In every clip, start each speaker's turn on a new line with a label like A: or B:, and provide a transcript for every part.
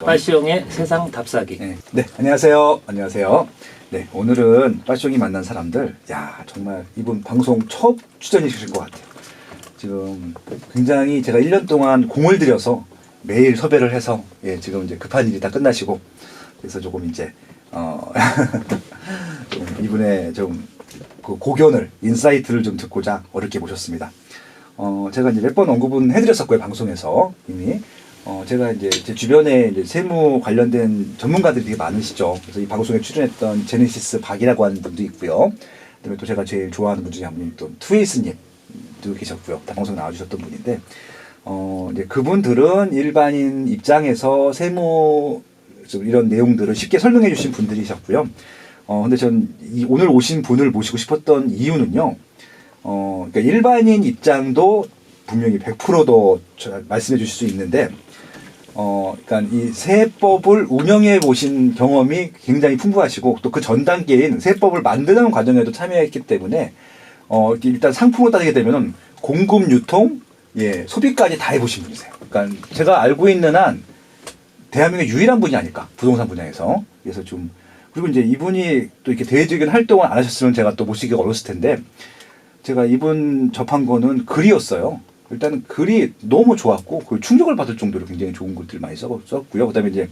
A: 빠시용의 세상 답사기.
B: 네, 안녕하세요. 안녕하세요. 네, 오늘은 빠시용이 만난 사람들. 야, 정말 이분 방송 첫 출연이신 것 같아요. 지금 굉장히 제가 1년 동안 공을 들여서 매일 섭외를 해서 지금 이제 급한 일이 다 끝나시고 그래서 조금 이제 좀 이분의 좀 그 고견을 인사이트를 좀 듣고자 어렵게 모셨습니다. 제가 이제 몇 번 언급은 해드렸었고요, 방송에서 이미. 제가 이제 제 주변에 이제 세무 관련된 전문가들이 되게 많으시죠. 그래서 이 방송에 출연했던 제네시스 박이라고 하는 분도 있고요. 그다음에 또 제가 제일 좋아하는 분 중에 한 분이 또 투웨이스님도 계셨고요. 다 방송에 나와주셨던 분인데, 이제 그분들은 일반인 입장에서 세무 좀 이런 내용들을 쉽게 설명해 주신 분들이셨고요. 근데 전 오늘 오신 분을 모시고 싶었던 이유는요. 그러니까 일반인 입장도 분명히 100%더 말씀해 주실 수 있는데, 그러니까 이 세법을 운영해 보신 경험이 굉장히 풍부하시고 또 그 전 단계인 세법을 만드는 과정에도 참여했기 때문에 일단 상품으로 따지게 되면은 공급, 유통, 소비까지 다 해보신 분이세요. 그러니까 제가 알고 있는 한 대한민국의 유일한 분이 아닐까, 부동산 분야에서. 그래서 좀 그리고 이제 이분이 또 이렇게 대외적인 활동을 안 하셨으면 제가 또 모시기가 어려웠을 텐데, 제가 이분 접한 거는 글이었어요. 일단은 글이 너무 좋았고, 그 충격을 받을 정도로 굉장히 좋은 글들 많이 썼고요. 그 다음에 이제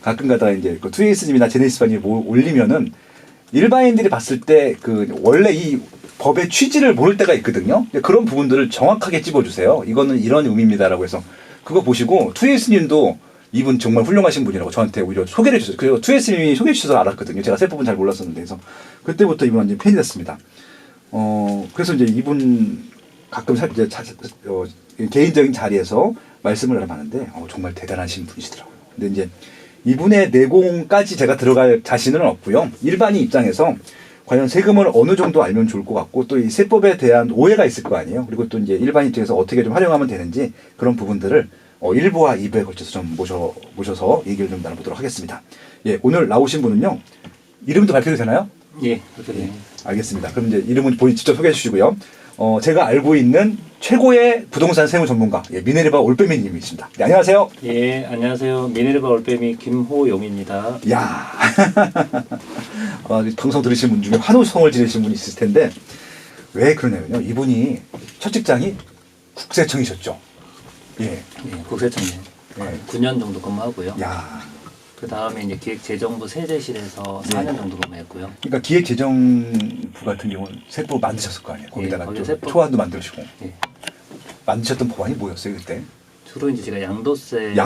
B: 가끔 가다가 이제 그 투에이스님이나 제네시스방에 올리면은 일반인들이 봤을 때 그 원래 이 법의 취지를 모를 때가 있거든요. 그런 부분들을 정확하게 찝어주세요. 이거는 이런 의미입니다라고 해서 그거 보시고 투에이스님도 이분 정말 훌륭하신 분이라고 저한테 오히려 소개를 해주셨어요. 그리고 투에이스님이 소개해 주셔서 알았거든요. 제가 세법은 잘 몰랐었는데. 그래서 그때부터 이분 완전 팬이 됐습니다. 그래서 이제 이분 가끔 이제 개인적인 자리에서 말씀을 하는데 정말 대단하신 분이시더라고요. 근데 이제 이분의 내공까지 제가 들어갈 자신은 없고요. 일반인 입장에서 과연 세금을 어느 정도 알면 좋을 것 같고 또 이 세법에 대한 오해가 있을 거 아니에요. 그리고 또 이제 일반인 입장에서 어떻게 좀 활용하면 되는지 그런 부분들을 1부와 2부에 걸쳐서 좀 모셔서 얘기를 좀 나눠보도록 하겠습니다. 오늘 나오신 분은요. 이름도 발표도 되나요?
A: 그렇게 돼요.
B: 알겠습니다. 그럼 이제 이름은 본인 직접 소개해 주시고요. 제가 알고 있는 최고의 부동산 세무 전문가 미네르바 올빼미님이십니다. 안녕하세요.
A: 안녕하세요. 미네르바 올빼미 김호용입니다.
B: 야, 방송 들으신 분 중에 환호성을 지르신 분이 있을 텐데 왜 그러냐면요. 이분이 첫 직장이 국세청이셨죠.
A: 국세청에 9년 정도 근무하고요.
B: 야.
A: 그 다음에 이제 기획재정부 세제실에서 4년 정도 근무했고요.
B: 그러니까 기획재정부 같은 경우는 세법 만드셨을 거 아니에요. 거기다가 또 초안도 만드시고. 만드셨던 법안이 뭐였어요 그때?
A: 주로 이제 제가 양도세.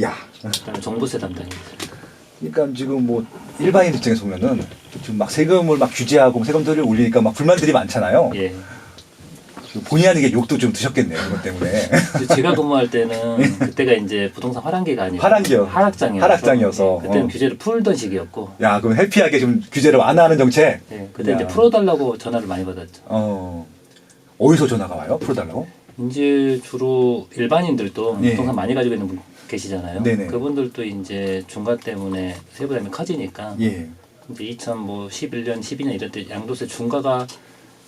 B: 야.
A: 그다음에 종부세 담당이었어요.
B: 그러니까 지금 뭐 일반인 입장에서 보면은 지금 막 세금을 막 규제하고 세금들을 올리니까 막 불만들이 많잖아요. 본의 아니게 욕도 좀 드셨겠네요, 그것 때문에.
A: 제가 근무할 때는 그때가 이제 부동산 화랑기가 아니고
B: 하락장이어서
A: 그때는 규제를 풀던 시기였고.
B: 야, 그럼 해피하게 좀 규제를 완화하는 정책.
A: 그때 이제 풀어달라고 전화를 많이 받았죠.
B: 어디서 전화가 와요? 풀어달라고?
A: 이제 주로 일반인들도 부동산 많이 가지고 있는 분 계시잖아요.
B: 네네.
A: 그분들도 이제 중과 때문에 세부담이 커지니까. 이제 2011년, 12년 이럴 때 양도세 중과가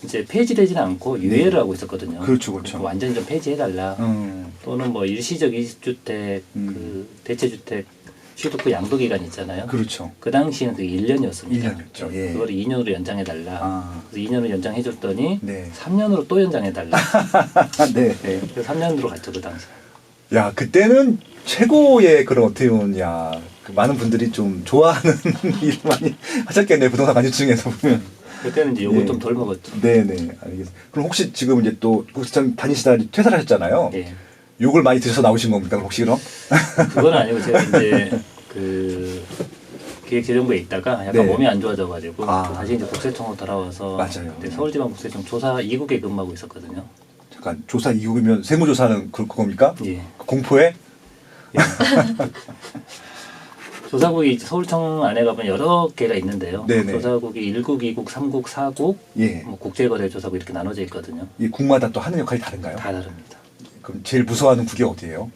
A: 이제 폐지되지는 않고 유예를 하고 있었거든요.
B: 그렇죠.
A: 완전히 좀 폐지해달라. 또는 뭐 일시적 이주택, 그 대체주택 취득후 양도 기간 있잖아요.
B: 그렇죠.
A: 그 당시에는 그게 1년이었습니다.
B: 1년이었죠.
A: 그걸 2년으로 연장해달라. 그래서 2년으로 연장해줬더니 3년으로 또 연장해달라. 그래서 3년으로 갔죠 그 당시.
B: 야, 그때는 최고의 그런 어떻게 보면 그 많은 분들이 좀 좋아하는 일을 많이 하셨겠네요. 부동산 관심층에서 보면.
A: 그때는 이제 요거 좀 덜 먹었죠.
B: 알겠습니다. 그럼 혹시 지금 이제 또 국세청 다니시다 퇴사를 하셨잖아요. 욕을 많이 드셔서 나오신 겁니까? 혹시 그럼?
A: 그건 아니고 제가 이제 그 기획재정부에 있다가 약간 몸이 안 좋아져가지고 다시 이제 국세청으로 돌아와서 서울지방국세청 조사 2국에 근무하고 있었거든요.
B: 잠깐 조사 2국이면 세무조사는 그겁니까? 공포에?
A: 조사국이 서울청 안에 가보면 여러 개가 있는데요. 조사국이 1국, 2국, 3국, 4국, 뭐 국제거래조사국 이렇게 나눠져 있거든요.
B: 이 국마다 또 하는 역할이 다른가요?
A: 다 다릅니다.
B: 그럼 제일 무서워하는 국이 어디예요?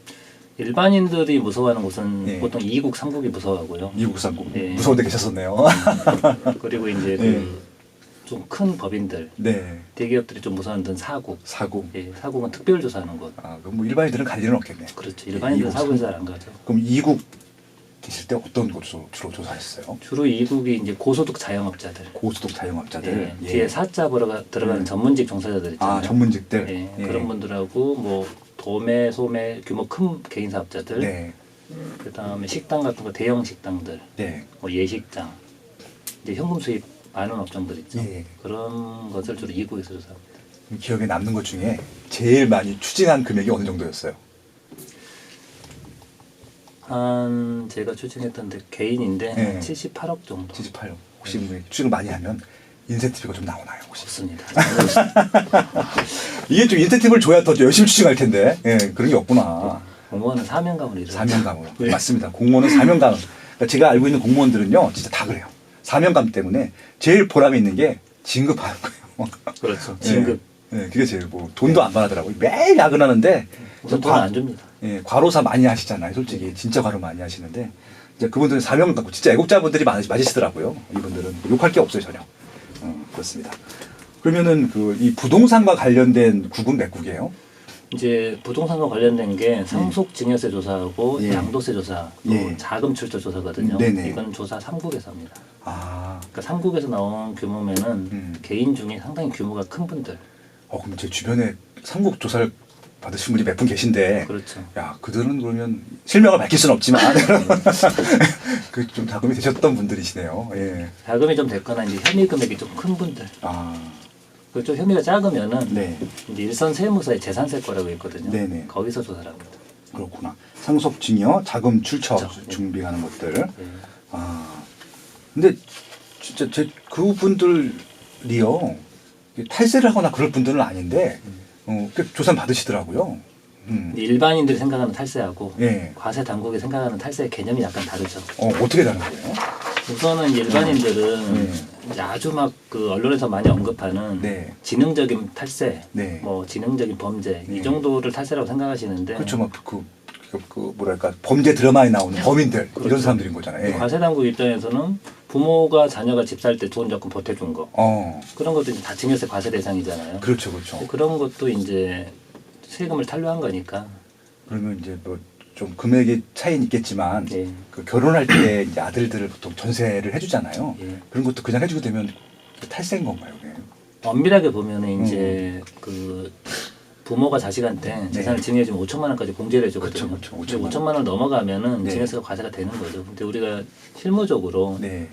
A: 일반인들이 무서워하는 곳은 보통 2국, 3국이 무서워하고요.
B: 2국, 3국. 무서운 데 계셨었네요.
A: 그리고 이제 그 좀 큰 법인들,
B: 네.
A: 대기업들이 좀 무서워하는 사국.
B: 사국.
A: 예, 사국은 특별 조사하는 곳.
B: 아, 그럼 뭐 일반인들은 갈 일은 없겠네.
A: 그렇죠. 일반인들은 사국에 잘 안 가죠.
B: 그럼 이국 계실 때 어떤 곳으로 주로 조사했어요?
A: 주로 이국이 이제 고소득 자영업자들.
B: 고소득 자영업자들.
A: 예, 뒤에 사자 들어가는 전문직 종사자들 있잖아요.
B: 아, 전문직들.
A: 예,
B: 예.
A: 그런 분들하고 뭐 도매, 소매 규모 큰 개인 사업자들.
B: 네.
A: 그다음에 식당 같은 거 대형 식당들.
B: 네.
A: 뭐 예식장. 이제 현금 수입 많은 업종들 있죠.
B: 예.
A: 그런 것을 주로 이국에서 조사합니다.
B: 기억에 남는 것 중에 제일 많이 추진한 금액이 어느 정도였어요?
A: 한 제가 추진했던 데 개인인데
B: 네.
A: 78억 정도.
B: 78억. 혹시 추진을 많이 하면 인센티브가 좀 나오나요? 혹시?
A: 없습니다.
B: 이게 좀 인센티브를 줘야 더 열심히 추진할 텐데. 예, 그런 게 없구나.
A: 공무원은 사명감으로 일을
B: 사명감으로.
A: 네.
B: 맞습니다. 공무원은 사명감. 그러니까 제가 알고 있는 공무원들은요, 진짜 다 그래요. 사명감 때문에 제일 보람이 있는 게 진급하는 거예요.
A: 그렇죠. 진급.
B: 네, 그게 제일 뭐 돈도 안 받아더라고요. 매일 야근하는데
A: 우선 돈 안 줍니다.
B: 예, 과로사 많이 하시잖아요. 솔직히 진짜 과로 많이 하시는데 이제 그분들은 사명 갖고 진짜 애국자분들이 맞으시더라고요. 이분들은 욕할 게 없어요 전혀. 그렇습니다. 그러면은 그 이 부동산과 관련된 국은 몇 국이에요?
A: 이제 부동산과 관련된 게 상속 증여세 조사하고
B: 예.
A: 양도세 조사, 또
B: 예.
A: 자금 출처 조사거든요.
B: 네네.
A: 이건 조사 3국에서 합니다.
B: 아,
A: 그러니까 3국에서 나온 규모면은 개인 중에 상당히 규모가 큰 분들.
B: 그럼 제 주변에 삼국 조사를 받으신 분이 몇 분 계신데,
A: 그렇죠.
B: 야, 그들은 그러면 실명을 밝힐 수는 없지만 그 좀 자금이 되셨던 분들이시네요. 예.
A: 자금이 좀 됐거나 이제 혐의 금액이 좀 큰 분들.
B: 아,
A: 그좀 혐의가 작으면은
B: 네.
A: 이제 일선 세무서의 재산세과라고 있거든요.
B: 네네.
A: 거기서 조사를 합니다.
B: 그렇구나. 상속 증여, 자금 출처
A: 그렇죠.
B: 준비하는 것들.
A: 예.
B: 아, 근데 진짜 그분들이요 탈세를 하거나 그럴 분들은 아닌데 조사 받으시더라고요.
A: 근데 일반인들이 생각하는 탈세하고
B: 예.
A: 과세 당국이 생각하는 탈세의 개념이 약간 다르죠.
B: 어떻게 다른 거예요?
A: 우선은 일반인들은
B: 네.
A: 이제 아주 막 그 언론에서 많이 언급하는
B: 네.
A: 지능적인 탈세,
B: 네.
A: 뭐 지능적인 범죄
B: 네.
A: 이 정도를 탈세라고 생각하시는데
B: 그렇죠. 그 뭐랄까 범죄 드라마에 나오는 범인들
A: 그렇죠.
B: 이런 사람들인 거잖아요. 예.
A: 과세 당국 입장에서는 부모가 자녀가 집 살 때 돈 조금 보태준 거 그런 것도 이제 다 증여세 과세 대상이잖아요.
B: 그렇죠, 그렇죠.
A: 그런 것도 이제 세금을 탄로한 거니까.
B: 그러면 이제 뭐 좀 금액이 차이는 있겠지만
A: 예.
B: 그 결혼할 때 이제 아들들을 보통 전세를 해주잖아요.
A: 예.
B: 그런 것도 그냥 해주게 되면 탈세인 건가요? 그게?
A: 엄밀하게 보면은 이제 그 부모가 자식한테 재산을 증여해주면 5천만 원까지 공제를 해주거든요.
B: 그렇죠,
A: 근데
B: 5천만
A: 5천만 원 넘어가면은
B: 네.
A: 증여세가 과세가 되는 거죠. 근데 우리가 실무적으로
B: 네.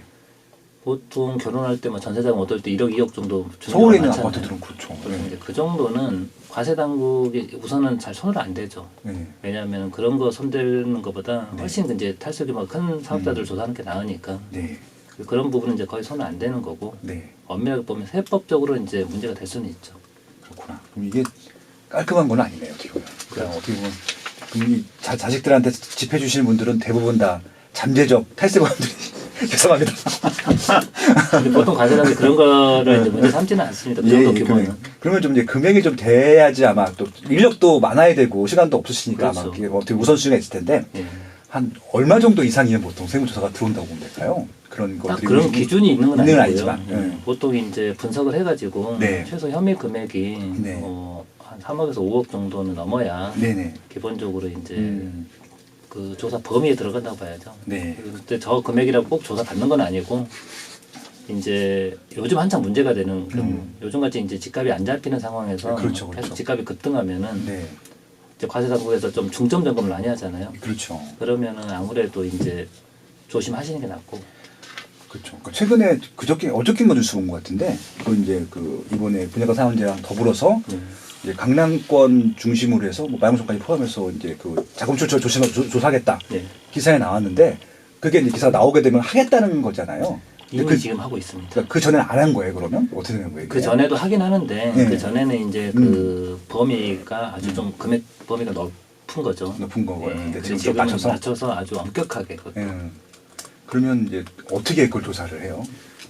A: 보통 결혼할 때 뭐 전세자금 얻을 때 1억, 2억 정도 주는
B: 서울에 있는
A: 많잖아요.
B: 아파트들은 그렇죠.
A: 근데 그 정도는 과세 당국이 우선은 잘 손을 안 대죠.
B: 네.
A: 왜냐하면 그런 거 손대는 것보다
B: 네.
A: 훨씬 이제 탈세 규모가 큰 사업자들을 조사하는 게 나으니까
B: 네.
A: 그런 부분은 이제 거의 손을 안 대는 거고
B: 네.
A: 엄밀하게 보면 세법적으로 이제 문제가 될 수는 있죠.
B: 그렇구나. 그럼 이게 깔끔한 건 아니네요. 어떻게 보면. 그러니까 어떻게 보면 그럼 이 자식들한테 집 해주시는 분들은 대부분 다 잠재적 탈세범들이 죄송합니다.
A: 근데 보통 과세라는 그런 거를 이제 문제 삼지는 않습니다. 그 정도 규모는.
B: 그러면 좀 이제 금액이 좀 돼야지 아마 또 인력도 많아야 되고 시간도 없으시니까
A: 그렇죠.
B: 아마 이게 어떻게 우선순위가 있을 텐데
A: 예.
B: 한 얼마 정도 이상이면 보통 세무조사가 들어온다고 보면 될까요? 그런
A: 딱
B: 것들이
A: 그런 기준이 있는 건
B: 있는
A: 아니고요.
B: 아니지만, 네.
A: 보통 이제 분석을 해가지고
B: 네.
A: 최소 혐의 금액이
B: 네.
A: 한 3억에서 5억 정도는 넘어야
B: 네네.
A: 기본적으로 이제 그 조사 범위에 들어간다고 봐야죠.
B: 네.
A: 그때 저 금액이라고 꼭 조사 받는 건 아니고 이제 요즘 한창 문제가 되는 요즘같이 이제 집값이 안 잡히는 상황에서
B: 그렇죠, 그렇죠.
A: 계속 집값이 급등하면은
B: 네.
A: 이제 과세 당국에서 좀 중점 점검을 많이 하잖아요.
B: 그렇죠.
A: 그러면은 아무래도 이제 조심하시는 게 낫고.
B: 그렇죠. 그러니까 최근에 어저께인가 뉴스 본 것 같은데 그 이제 그 이번에 분양가 상한제랑 더불어서 이제 강남권 중심으로 해서 뭐 마영성까지 포함해서 이제 그 자금 출처 조사하겠다
A: 네.
B: 기사에 나왔는데 그게 이제 기사가 나오게 되면 하겠다는 거잖아요.
A: 이미 지금 하고 있습니다.
B: 그러니까 그 전에는 안 한 거예요. 그러면 어떻게 되는 거예요?
A: 그 전에도 하긴 하는데
B: 네.
A: 그 전에는 이제 그 범위가 아주 좀 금액 범위가 높은 거죠.
B: 높은 거고요.
A: 네.
B: 근데
A: 지금
B: 지금 좀
A: 낮춰서 아주 엄격하게.
B: 그러면 이제 어떻게 그걸 조사를 해요?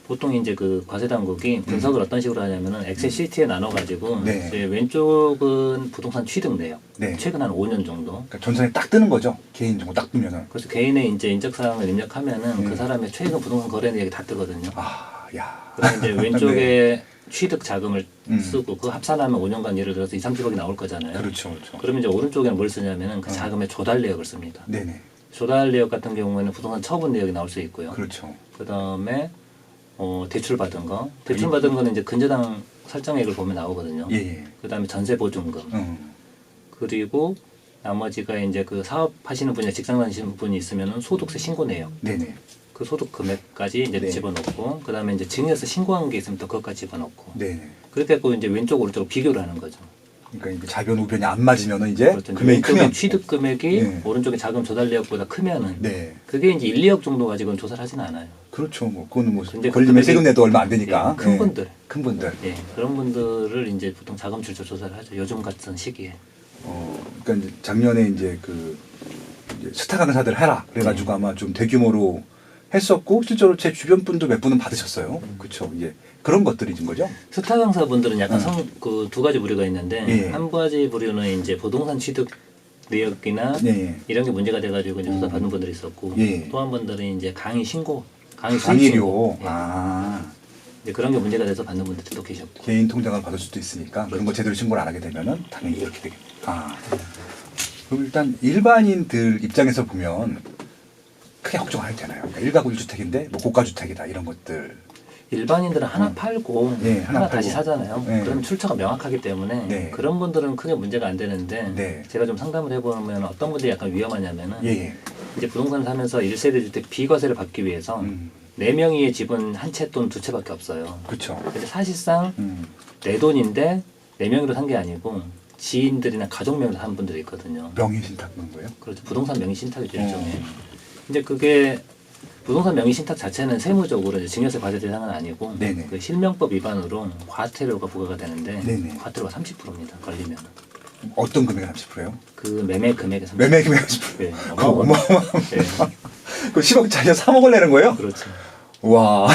A: 보통 이제 그 과세 당국이 분석을 어떤 식으로 하냐면은 엑셀 시트에 나눠가지고
B: 네.
A: 이제 왼쪽은 부동산 취득 내역.
B: 네.
A: 최근 한 5년 정도.
B: 그러니까 전선에 딱 뜨는 거죠. 개인 정보 딱 뜨면은.
A: 그래서 개인의 이제 인적 사항을 입력하면은
B: 네.
A: 그 사람의 최근 부동산 거래 내역이 다 뜨거든요.
B: 아, 야.
A: 그다음에 이제 왼쪽에 취득 자금을 쓰고 그 합산하면 5년간 예를 들어서 2, 30억이 나올 거잖아요.
B: 그렇죠, 그렇죠.
A: 그러면 이제 오른쪽에는 뭘 쓰냐면은 그 자금의 조달 내역을 씁니다.
B: 네네.
A: 조달 내역 같은 경우에는 부동산 처분 내역이 나올 수 있고요.
B: 그렇죠.
A: 그다음에 대출 받은 거, 대출 받은 거는 이제 근저당 설정액을 보면 나오거든요.
B: 예.
A: 그다음에 전세 보증금, 그리고 나머지가 이제 그 사업하시는 분이나 직장 다니시는 분이 있으면은 소득세 신고 내역.
B: 네네.
A: 그 소득 금액까지 이제
B: 네.
A: 집어넣고, 그다음에 이제 증여서 신고한 게 있으면 또 그것까지 집어넣고.
B: 네네.
A: 그렇게 해서 이제 왼쪽 오른쪽 비교를 하는 거죠.
B: 그러니까 이제 좌변 우변이 안 맞으면은 이제
A: 그렇죠.
B: 금액이
A: 왼쪽에
B: 크면
A: 취득 금액이
B: 네.
A: 오른쪽에 자금 조달 내역보다 크면은
B: 네.
A: 그게 이제 1, 2억 정도 가지고는 조사를 하진 않아요.
B: 그렇죠. 뭐 그거는 뭐
A: 근데
B: 걸리면
A: 금액이-
B: 세금 내도 얼마 안 되니까.
A: 큰 분들.
B: 큰 분들.
A: 예, 그런 분들을 이제 보통 자금 출처 조사를 하죠. 요즘 같은 시기에.
B: 그러니까 이제 작년에 이제 그 이제 스타 강사들 해라 그래가지고 아마 좀 대규모로 했었고 실제로 제 주변 분도 몇 분은 받으셨어요. 그렇죠. 이제 그런 것들이 준 거죠.
A: 스타 강사분들은 약간 그 두 가지 부류가 있는데
B: 예.
A: 한 가지 부류는 이제 부동산 취득 내역이나
B: 예.
A: 이런 게 문제가 돼가지고 이제 조사 받는 분들이 있었고
B: 예.
A: 또 한 분들은 이제 강의 신고, 강의 수익
B: 강의료.
A: 신고, 예. 이제 그런 게 문제가 돼서 받는 분들도 또 계셨고.
B: 개인 통장을 받을 수도 있으니까 그런 거 제대로 신고를 안 하게 되면은 당연히 이렇게 되겠다. 그럼 일단 일반인들 입장에서 보면 크게 걱정 안 해도 되나요? 그러니까 1가구 1주택인데 뭐 고가주택이다 이런 것들.
A: 일반인들은 하나 팔고
B: 예,
A: 하나
B: 팔고.
A: 다시 사잖아요.
B: 네.
A: 그럼 출처가 명확하기 때문에
B: 네.
A: 그런 분들은 크게 문제가 안 되는데
B: 네.
A: 제가 좀 상담을 해보면 어떤 분들이 약간 위험하냐면은
B: 예.
A: 이제 부동산 사면서 1세대 주택 비과세를 받기 위해서 4명이의 집은 한 채 또는 두 채밖에 없어요.
B: 그렇죠.
A: 근데 사실상 내 돈인데 4명으로 산 게 아니고 지인들이나 가족 명의로 산 분들이 있거든요.
B: 명의 신탁 그런 거예요?
A: 그렇죠. 부동산 명의 신탁이죠, 일종의. 이제 그게 부동산 명의 신탁 자체는 세무적으로 이제 증여세 과세 대상은 아니고
B: 네네.
A: 그 실명법 위반으로 과태료가 부과가 되는데
B: 네네.
A: 과태료가 30%입니다. 걸리면.
B: 어떤 금액이 30%예요?
A: 그 매매 금액의 30%.
B: 매매 금액 30%.
A: 네,
B: 그거 어마어마한.
A: 네,
B: 그 10억짜리 3억을 내는 거예요?
A: 그렇죠.
B: 와.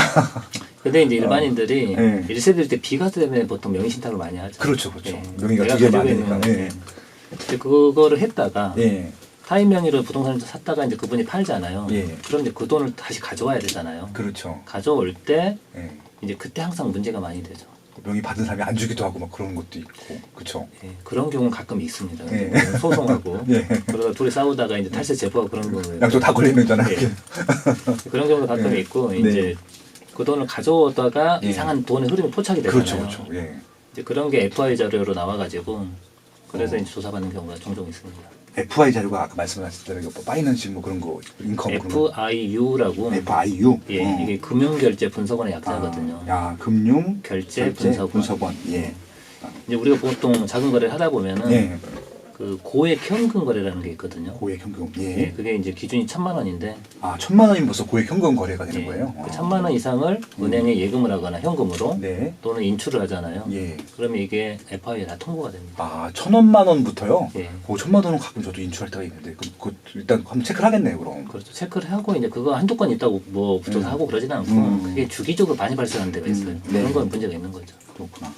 A: 근데 이제 일반인들이
B: 네.
A: 1세대 때 비과세 때문에 보통 명의 신탁을 많이 하죠.
B: 그렇죠, 그렇죠.
A: 네.
B: 명의가
A: 내가
B: 두 개면 안
A: 가지고
B: 되니까.
A: 있는,
B: 예.
A: 네. 근데 그거를 했다가
B: 예.
A: 타인 명의로 부동산을 샀다가 이제 그분이 팔잖아요.
B: 예.
A: 그럼 이제 그 돈을 다시 가져와야 되잖아요.
B: 그렇죠.
A: 가져올 때
B: 예.
A: 이제 그때 항상 문제가 많이 되죠.
B: 명의 받은 사람이 안 주기도 하고 막 그런 것도 있고. 그렇죠.
A: 예, 그런 경우는 가끔 있습니다.
B: 예.
A: 소송하고
B: 예.
A: 그러다 둘이 싸우다가 이제 탈세 제보하고 그런 거예요.
B: 양쪽 다 걸리는 거잖아요.
A: 예. 그런 경우도 가끔
B: 예.
A: 있고
B: 네.
A: 이제 그 돈을 가져오다가
B: 예.
A: 이상한 돈의 흐름이 포착이 되잖아요.
B: 그렇죠, 그렇죠. 예.
A: 이제 그런 게 FI 자료로 나와가지고 그래서
B: 어.
A: 이제 조사받는 경우가 종종 있습니다.
B: FI 자료가 아까 말씀하신 대로 뭐 파이낸싱 뭐 그런 거, 인컴 그런 거.
A: FIU라고
B: FIU.
A: 예, 이게 금융결제 분석원의 약자거든요.
B: 야, 금융
A: 결제 분석원.
B: 예.
A: 이제 우리가 보통 자금 거래를 하다 보면은
B: 예.
A: 그 고액 현금 거래라는 게 있거든요.
B: 고액 현금.
A: 예,
B: 예.
A: 그게 이제 기준이 1,000만 원인데
B: 1,000만 원이면 벌써 고액 현금 거래가 되는
A: 예,
B: 거예요.
A: 그 1,000만 원 이상을 은행에 예금을 하거나 현금으로
B: 네.
A: 또는 인출을 하잖아요.
B: 예.
A: 그러면 이게 FI에 다 통보가 됩니다.
B: 1,000만 원부터요?
A: 예.
B: 1,000만 원은 가끔 저도 인출할 때가 있는데 그 일단 한번 체크를 하겠네요, 그럼.
A: 그렇죠. 체크를 하고 이제 그거 한두 건 있다고 뭐 조사하고 그러진 않고 그게 주기적으로 많이 발생하는 데가 있어요.
B: 네.
A: 그런 건 문제가 있는 거죠.
B: 그렇구나.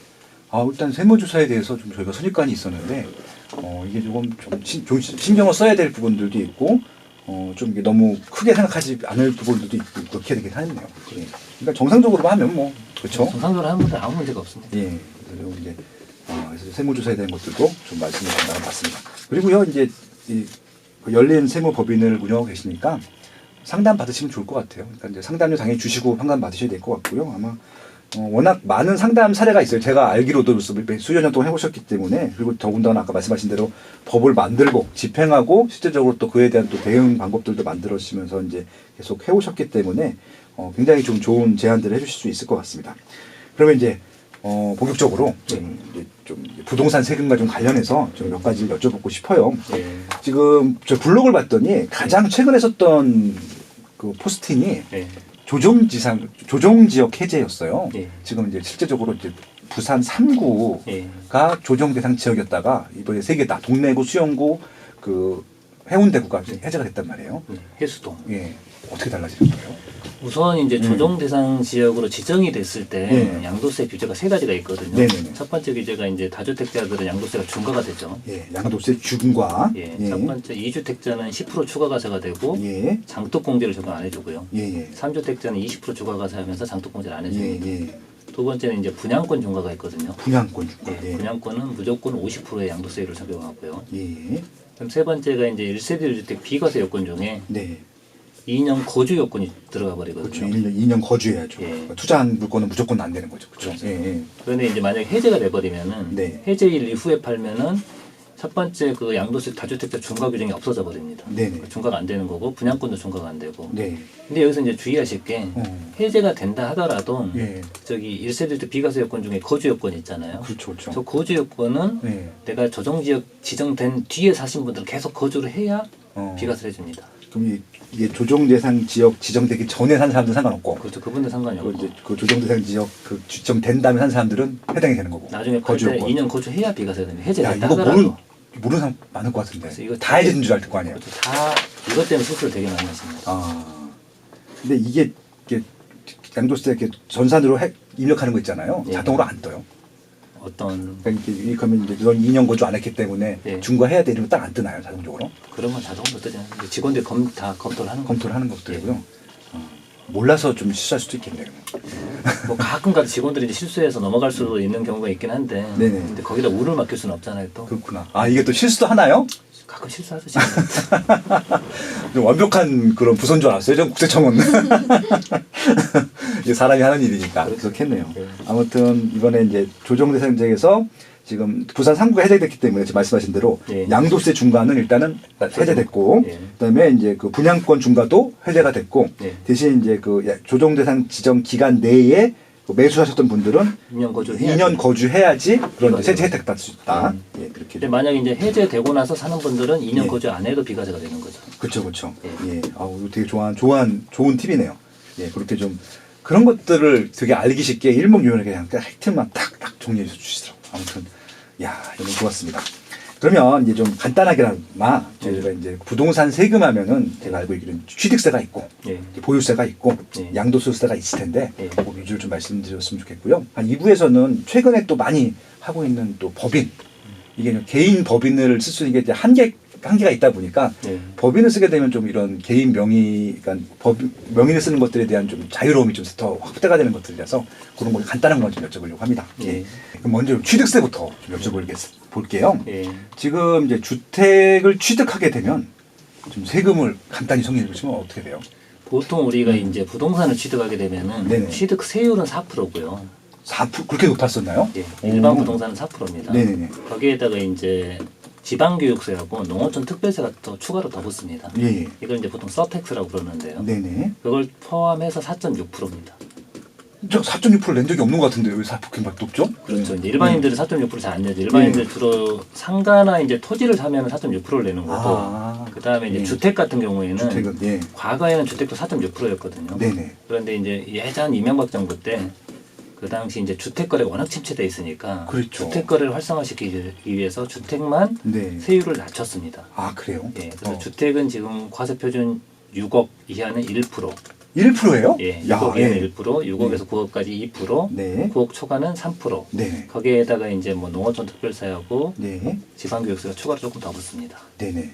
B: 일단 세무조사에 대해서 좀 저희가 선입관이 있었는데 이게 조금 좀 신경을 써야 될 부분들도 있고 좀 이게 너무 크게 생각하지 않을 부분들도 있고 그렇게 되긴 하네요. 예. 그러니까 정상적으로 하면 뭐 그렇죠.
A: 정상적으로 하는 분들 아무 문제가 없습니다.
B: 예. 그래서 이제 그래서 세무조사에 대한 것들도 좀 말씀을 좀 나눠봤습니다. 그리고요 이제 그 열린 세무법인을 운영하고 계시니까 상담 받으시면 좋을 것 같아요. 그러니까 이제 상담료 당연히 주시고 상담 받으셔야 될 것 같고요. 아마 워낙 많은 상담 사례가 있어요. 제가 알기로도 수여 년 동안 해보셨기 때문에 그리고 더군다나 아까 말씀하신 대로 법을 만들고 집행하고 실제적으로 또 그에 대한 또 대응 방법들도 만들어지면서 이제 계속 해오셨기 때문에 굉장히 좀 좋은 제안들을 해주실 수 있을 것 같습니다. 그러면 이제 본격적으로 좀 부동산 세금과 좀 관련해서 좀 몇 가지 여쭤보고 싶어요.
A: 예.
B: 지금 저 블로그를 봤더니 가장 최근에 썼던 그 포스팅이
A: 예.
B: 조정지역 해제였어요.
A: 예.
B: 지금 이제 실제적으로 이제 부산 3구가
A: 예.
B: 조정 대상 지역이었다가 이번에 3개다. 동래구, 수영구, 그 해운대구가 이제 해제가 됐단 말이에요.
A: 해수동.
B: 예. 어떻게 달라지는 거예요?
A: 우선 이제 조정 대상 지역으로 지정이 됐을 때
B: 네.
A: 양도세 규제가 세 가지가 있거든요.
B: 네네네.
A: 첫 번째 규제가 이제 다주택자들은 양도세가 중과가 되죠.
B: 예, 양도세 중과.
A: 예.
B: 예.
A: 첫 번째 2주택자는 10% 추가과세가 되고
B: 예.
A: 장독공제를 적용 안 해주고요.
B: 예.
A: 3주택자는 20% 추가과세하면서 장독공제를 안 해줍니다.
B: 예.
A: 두 번째는 이제 분양권 중과가 있거든요.
B: 분양권 중과.
A: 예.
B: 예.
A: 분양권은 무조건 50%의 양도세율을 적용하고요.
B: 예.
A: 그럼 세 번째가 이제 1세대 1주택 비과세 요건 중에
B: 네.
A: 2년 거주 요건이 들어가 버리거든요.
B: 그렇죠. 2년 거주해야죠.
A: 예.
B: 투자한 물건은 무조건 안 되는 거죠. 그렇죠. 예.
A: 그런데 이제 만약에 해제가 돼버리면은
B: 네.
A: 해제일 이후에 팔면은 첫 번째 그 양도세 다주택자 중과 규정이 없어져 버립니다.
B: 네네.
A: 중과가 안 되는 거고 분양권도 중과가 안 되고.
B: 네.
A: 근데 여기서 이제 주의하실 게 해제가 된다 하더라도
B: 예.
A: 저기 1세대 비과세 요건 중에 거주 요건 있잖아요.
B: 그렇죠. 그렇죠.
A: 저 거주 요건은
B: 예.
A: 내가 조정지역 지정된 뒤에 사신 분들은 계속 거주를 해야
B: 어.
A: 비과세를 해줍니다.
B: 그럼 이게 조정 대상 지역 지정되기 전에 산 사람들은 상관없고.
A: 그렇죠. 그분들 상관이
B: 그
A: 없고.
B: 이제 그 조정 대상 지역 그 지정된 다음에 산 사람들은 해당이 되는 거고.
A: 나중에 팔 때
B: 거주 요건.
A: 2년 거주해야 비과세가 됩니다.
B: 야,
A: 해제됐다
B: 이거
A: 하더라도.
B: 모르는 사람 많을 것 같은데.
A: 그래서 이거
B: 다 해제된 줄 알 거 아니에요.
A: 그렇죠. 다 이것 때문에 수수를 되게 많이 하십니다.
B: 아. 근데 이게 양도세 이렇게 전산으로 입력하는 거 있잖아요.
A: 예.
B: 자동으로 안 떠요.
A: 어떤
B: 그러니까 이게 그러면 이제 넌 2년 거주 안 했기 때문에
A: 예.
B: 중과해야 돼 이러면 딱 안 뜨나요, 자동적으로?
A: 그런 건 자동으로 뜨지 않는데 직원들이 다 검토를 하는 거죠.
B: 검토를 하는 것들이고요. 몰라서 좀 실수할 수도 있겠네요.
A: 뭐 가끔가다 직원들이 이제 실수해서 넘어갈 수도 있는 경우가 있긴 한데
B: 네네.
A: 근데 거기다 우를 맡길 수는 없잖아요 또.
B: 그렇구나. 아, 이게 또 실수도 하나요?
A: 가끔 실수하죠 지금.
B: 좀 완벽한 그런 부서인 줄 알았어요. 전 국세청은. 이게 사람이 하는 일이니까. 그렇겠네요.
A: 네.
B: 아무튼 이번에 이제 조정 대상 지역에서 지금 부산 3구가 해제됐기 때문에 지금 말씀하신 대로
A: 예.
B: 양도세 중과는 일단은 해제됐고
A: 예.
B: 그다음에 이제 그 분양권 중과도 해제가 됐고
A: 예.
B: 대신 이제 그 조정 대상 지정 기간 내에 그 매수하셨던 분들은
A: 2년 거주를
B: 2년 거주해야지 그런
A: 맞아요.
B: 세제 혜택 받을 수 있다. 예, 그렇게.
A: 근데 만약에 이제 해제되고 나서 사는 분들은 2년
B: 예.
A: 거주 안 해도 비과세가 되는 거죠.
B: 그렇죠, 그렇죠.
A: 예.
B: 예, 아우 이거 되게 좋은 팁이네요. 예, 그렇게 좀 그런 것들을 되게 알기 쉽게 일목요연하게 그냥 팩트만 탁탁 정리해 주시더라고요. 아무튼 야, 이거 좋았습니다. 그러면 이제 좀 간단하게나마 저희가 이제 부동산 세금하면은 제가 알고 있기로는 취득세가 있고
A: 예.
B: 보유세가 있고
A: 예.
B: 양도소득세가 있을 텐데
A: 예.
B: 그 위주로 좀 말씀드렸으면 좋겠고요. 한 2부에서는 최근에 또 많이 하고 있는 또 법인 이게 개인 법인을 쓸 수 있는 게 한계가 있다 보니까
A: 예.
B: 법인을 쓰게 되면 좀 이런 개인 그러니까 명의를 쓰는 것들에 대한 좀 자유로움이 좀 더 확대가 되는 것들이라서 그런 걸 간단한 건 좀 여쭤보려고 합니다.
A: 예.
B: 그럼 먼저 취득세부터 좀 여쭤볼게요.
A: 예.
B: 지금 이제 주택을 취득하게 되면 좀 세금을 간단히 정리해 주시면 어떻게 돼요?
A: 보통 우리가 이제 부동산을 취득하게 되면은
B: 네네.
A: 취득세율은 4%고요.
B: 4% 그렇게 높았었나요?
A: 예. 일반 부동산은 4%입니다.
B: 네네네.
A: 거기에다가 이제 지방교육세하고 농어촌 특별세가 더 추가로 더 붙습니다.
B: 예.
A: 이걸 이제 보통 서택스라고 그러는데요.
B: 네네.
A: 그걸 포함해서 4.6%입니다.
B: 저 4.6% 낸 적이 없는 것 같은데 왜 4%밖에 높죠?
A: 그렇죠. 이제 일반인들은 4.6% 잘 안 내죠. 일반인들
B: 네.
A: 주로 상가나 이제 토지를 사면 4.6%를 내는 거고,
B: 아.
A: 그 다음에 이제
B: 네.
A: 주택 같은 경우에는
B: 주택은 예.
A: 과거에는 주택도 4.6%였거든요.
B: 네네.
A: 그런데 이제 예전 이명박 정부 때 그 당시 이제 주택 거래가 워낙 침체돼 있으니까
B: 그렇죠.
A: 주택 거래를 활성화시키기 위해서 주택만
B: 네.
A: 세율을 낮췄습니다.
B: 아 그래요?
A: 예, 그래서 주택은 지금 과세 표준 6억 이하는 1%,
B: 1%예요?
A: 예,
B: 야,
A: 6억
B: 예.
A: 이하는 1%, 6억에서 9억까지 2%,
B: 네.
A: 9억 초과는 3%.
B: 네.
A: 거기에다가 이제 뭐 농어촌 특별세하고
B: 네.
A: 지방교육세가 추가로 조금 더 붙습니다.
B: 네네.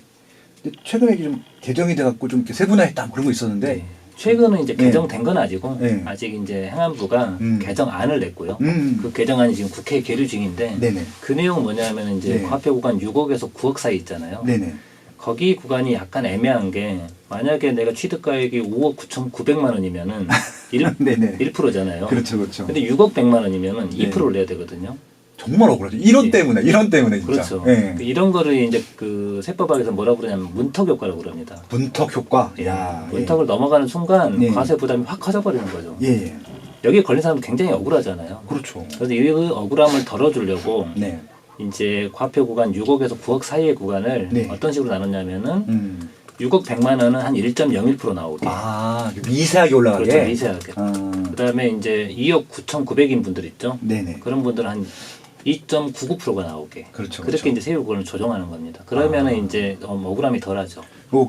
B: 근데 최근에 좀 개정이 돼갖고 좀 이렇게 세분화했다 뭐 그런 거 있었는데.
A: 네. 최근은 이제
B: 네.
A: 개정된 건 아니고
B: 네.
A: 아직 이제 행안부가 개정안을 냈고요. 그 개정안이 지금 국회에 계류 중인데
B: 네네.
A: 그 내용은 뭐냐면 이제
B: 네.
A: 과표 구간 6억에서 9억 사이 있잖아요.
B: 네네.
A: 거기 구간이 약간 애매한 게 만약에 내가 취득가액이 5억 9,900만 원이면은
B: 네네.
A: 1%잖아요.
B: 그렇죠, 그렇죠.
A: 근데 6억 100만 원이면은
B: 네.
A: 2%를 내야 되거든요.
B: 정말 억울하죠. 이런
A: 예.
B: 때문에 진짜.
A: 그렇죠.
B: 예.
A: 이런 거를 이제 그 세법학에서 뭐라 그러냐면 문턱 효과라고 그럽니다.
B: 문턱 효과.
A: 예.
B: 야,
A: 문턱을 넘어가는 순간
B: 예.
A: 과세 부담이 확 커져버리는 거죠.
B: 예. 예.
A: 여기에 걸린 사람은 굉장히 억울하잖아요.
B: 그렇죠.
A: 그래서 이 억울함을 덜어주려고
B: 네.
A: 이제 과표 구간 6억에서 9억 사이의 구간을
B: 네.
A: 어떤 식으로 나눴냐면은 6억 100만 원은 한 1.01% 나오게.
B: 아, 미세하게 올라가게.
A: 그렇죠. 미세하게.
B: 아.
A: 그다음에 이제 2억 9,900인 분들 있죠.
B: 네네.
A: 그런 분들은 한 2.99%가 나오게.
B: 그렇죠.
A: 그렇게
B: 그렇죠.
A: 이제 세율 구간을 조정하는 겁니다. 그러면은 이제 억울함이 덜하죠.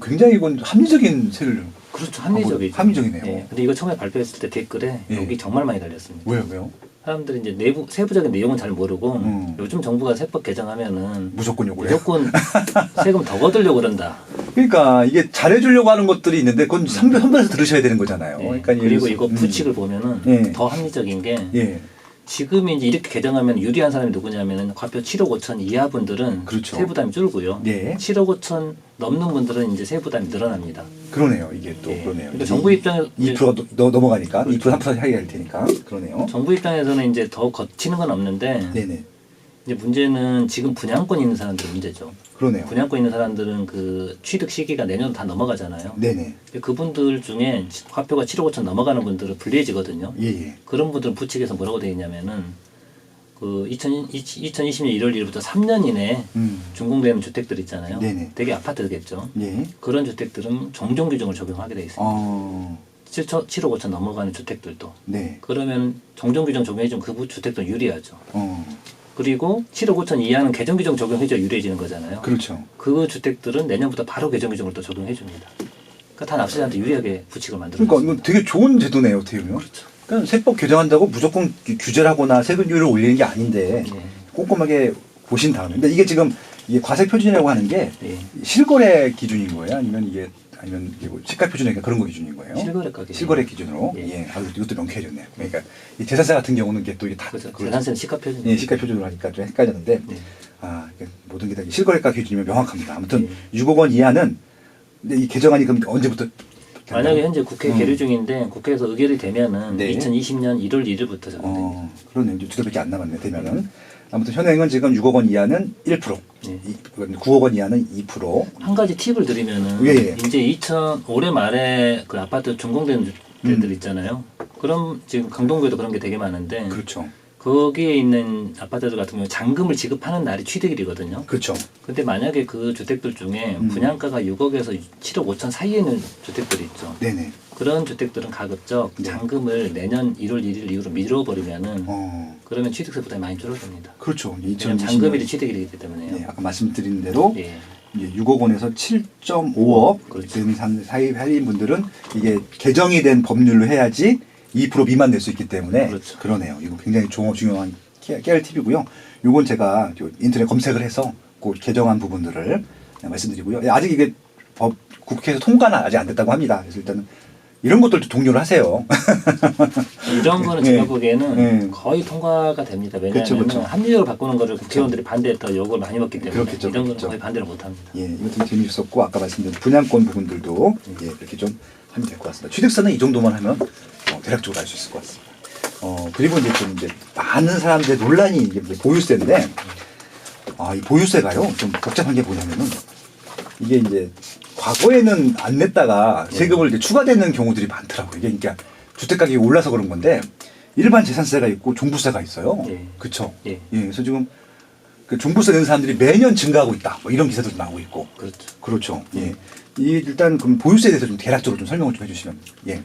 B: 굉장히 이건 합리적인 세율
A: 그렇죠. 합리적이죠.
B: 합리적이네요.
A: 예. 근데 이거 처음에 발표했을 때 댓글에
B: 예.
A: 여기 정말 많이 달렸습니다.
B: 왜요?
A: 사람들이 이제 세부적인 내용은 잘 모르고 요즘 정부가 세법 개정하면
B: 무조건 요구래.
A: 무조건 세금 더 거두려고 그런다.
B: 그러니까 이게 잘해주려고 하는 것들이 있는데 그건 선별해서 들으셔야 되는 거잖아요.
A: 예.
B: 그러니까
A: 그리고 이거 부칙을 보면은
B: 예.
A: 더 합리적인 게
B: 예.
A: 지금 이제 이렇게 개정하면 유리한 사람이 누구냐면은 과표 7억 5천 이하 분들은
B: 그렇죠.
A: 세부담이 줄고요.
B: 예.
A: 7억 5천 넘는 분들은 이제 세부담이 늘어납니다.
B: 그러네요. 이게 또
A: 예.
B: 그러네요.
A: 근데 정부 입장에서
B: 2%가 넘어가니까 2% 3% 하게 될 테니까 그러네요.
A: 정부 입장에서는 이제 더 거치는 건 없는데
B: 네네.
A: 이제 문제는 지금 분양권 있는 사람들 문제죠.
B: 그러네요.
A: 분양권 있는 사람들은 그 취득 시기가 내년 다 넘어가잖아요.
B: 네네.
A: 근데 그분들 중에 화표가 7억 5천 넘어가는 분들은 불리해지거든요.
B: 예예.
A: 그런 분들은 부칙에서 뭐라고 되어 있냐면은 그 2020년 1월 1일부터 3년 이내에 준공되는 주택들 있잖아요.
B: 네네.
A: 되게 아파트겠죠.
B: 예.
A: 그런 주택들은 종종 규정을 적용하게 돼 있습니다. 7억 5천 넘어가는 주택들도.
B: 네.
A: 그러면 종종 규정 적용해주면 그 주택도 유리하죠.
B: 어.
A: 그리고 7억 5천 이하는 개정 규정 적용해줘야 유리해지는 거잖아요.
B: 그렇죠.
A: 그 주택들은 내년부터 바로 개정 규정을 또 적용해줍니다. 그러니까 다 납세자한테 유리하게 부칙을 만들어.
B: 그러니까 이건 되게 좋은 제도네요, 어떻게 보면.
A: 그렇죠.
B: 그러니까 세법 개정한다고 무조건 규제를 하거나 세금률을 올리는 게 아닌데
A: 예.
B: 꼼꼼하게 보신 다음에. 근데 이게 지금 이게 과세 표준이라고 하는 게
A: 예.
B: 실거래 기준인 거예요? 아니면 이게 뭐 시가 표준이니까 그런 거 기준인 거예요?
A: 실거래가 기준.
B: 실거래 기준으로.
A: 예.
B: 예. 아, 이것도 명쾌해졌네요. 그러니까 이 재산세 같은 경우는 이게 또 이게 다
A: 그렇죠.
B: 그렇죠.
A: 재산세는 시가 표준.
B: 예, 시가 표준으로 하니까 좀 헷갈렸는데
A: 예.
B: 아, 이게 모든 게 다 실거래가 기준이면 명확합니다. 아무튼 6억 원 이하는 근데 이 개정안이 그럼 언제부터
A: 만약에 현재 국회 계류 중인데 국회에서 의결이 되면은
B: 네.
A: 2020년 1월 1일부터 적용됩니다.
B: 그러네요. 이제 두 달밖에 안 남았네 되면은. 아무튼 현행은 지금 6억 원 이하는 1%,
A: 네.
B: 9억 원 이하는 2%.
A: 한 가지 팁을 드리면은
B: 예.
A: 이제 올해 말에 그 아파트 준공되는 데들 있잖아요. 그럼 지금 강동구에도 그런 게 되게 많은데
B: 그렇죠.
A: 거기에 있는 아파트들 같은 경우 잔금을 지급하는 날이 취득일이거든요.
B: 그렇죠.
A: 근데 만약에 그 주택들 중에 분양가가 6억에서 7억 5천 사이에 있는 주택들이 있죠.
B: 네네.
A: 그런 주택들은 가급적
B: 네.
A: 잔금을 내년 1월 1일 이후로 미뤄버리면은 그러면 취득세 부담이 많이 줄어듭니다.
B: 그렇죠.
A: 왜냐면 잔금일이 취득일이기 때문에요.
B: 네, 아까 말씀드린 대로
A: 예.
B: 이제 6억 원에서 7.5억
A: 그렇죠.
B: 된 사이인 분들은 이게 개정이 된 법률로 해야지 2% 미만 낼 수 있기 때문에
A: 그렇죠.
B: 그러네요. 이거 굉장히 중요한 깨알 팁이고요. 이건 제가 인터넷 검색을 해서 그 개정한 부분들을 말씀드리고요. 아직 이게 국회에서 통과는 아직 안 됐다고 합니다. 그래서 일단은 이런 것들도 동료를 하세요.
A: 이런 거는
B: 네.
A: 제가 보기에는
B: 네.
A: 거의 통과가 됩니다. 왜냐하면
B: 그렇죠.
A: 합리적으로 바꾸는 거를 국회의원들이 반대했다 욕을 많이 먹기 때문에
B: 그렇겠죠.
A: 이런 거는
B: 그렇죠.
A: 거의 반대를 못합니다.
B: 예, 이거 좀 재미있었고 아까 말씀드린 분양권 부분들도 예, 이렇게 좀 하면 될 것 같습니다. 취득세는 이 정도만 하면 대략적으로 알 수 있을 것 같습니다. 그리고 이제 많은 사람들의 논란이 이제 보유세인데 이 보유세가요 좀 복잡한 게 뭐냐면은 이게 이제 과거에는 안 냈다가 세금을 이제 추가되는 경우들이 많더라고요. 이게 그러니까 주택 가격이 올라서 그런 건데 일반 재산세가 있고 종부세가 있어요.
A: 예.
B: 그렇죠.
A: 예.
B: 그래서 지금 그 종부세 내는 사람들이 매년 증가하고 있다. 뭐 이런 기사도 나오고 있고.
A: 그렇죠.
B: 그렇죠. 예. 일단 그럼 보유세에 대해서 좀 대략적으로 좀 설명을 좀 해주시면. 예.